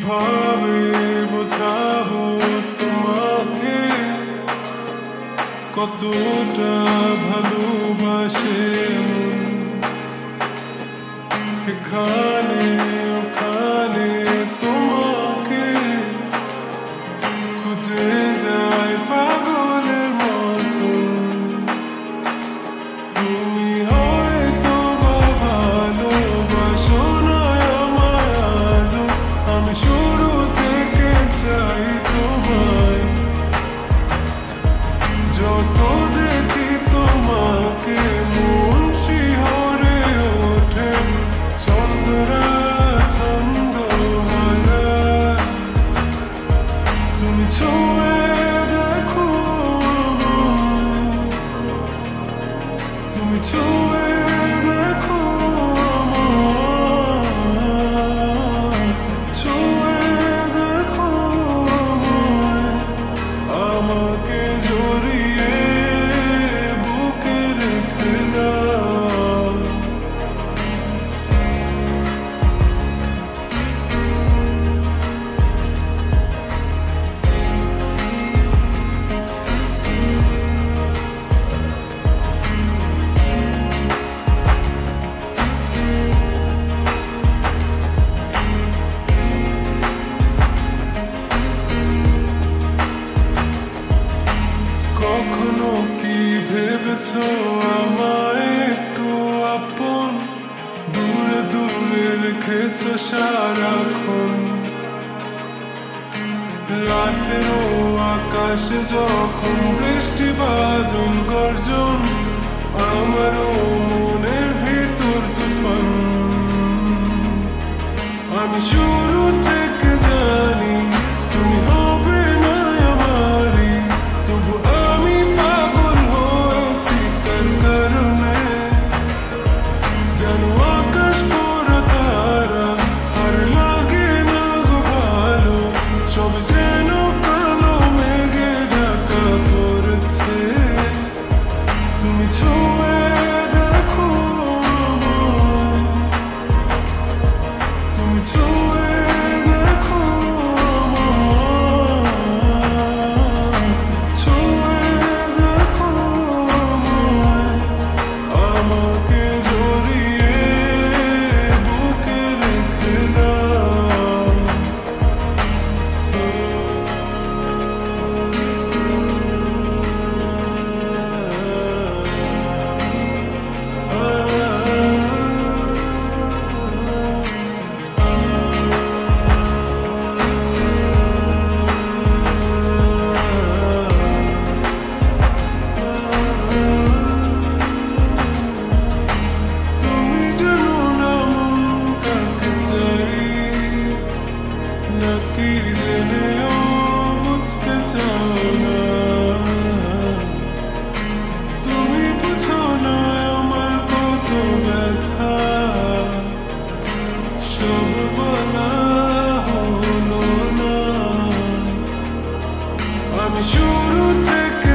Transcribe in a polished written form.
কিভাবে বোঝাবো তোমাকে কতটা ভালোবাসে মন। এখানে ওখানে তোমাকে খুঁজে যায় পাগলের মতো। তুমি হয়তো বা ভালোবাসো না আমায় আজও, আমি শুরু থেকে চাই তোমায়। যত দেখি তোমাকে মন শিহরে ওঠে, ছন্দরা ছন্দহারা। তুমি ছুঁয়ে দেখো, তুমি ছুঁয়ে দেখো, ছুঁয়ে দেখো আমাকে জড়িয়ে বুকে রেখে দাও। কখনো কি ভেবেছো আমায় একটু আপন, দূরে দূরে রেখেছো সারাক্ষণ। রাতেরও আকাশে যখন বৃষ্টি বাদল গর্জন, আমারও মনের ভিতর তুফান। আমি শুরু থেকে জানি তুমি হবে না আমারই, তবু আমি পাগল হয়েছি তার কারণে। জানো আকাশ পোড়া তারা আর লাগে না গো ভালো, সব যেন কালো মেঘে ঢাকা পড়েছে। তুমি ছুঁয়ে দেখো, তুমি ছুঁয়ে দেখো, ছুঁয়ে দেখো আমাকে জড়িয়ে বুকে রেখে দাও। তুমি জানো না মন কাকে চাই, নাকি জেনেও বুঝতে চাও না। তুমি বুঝো না আমার কত ব্যথা, সব বলা হলো না। আমি শুরু থেকে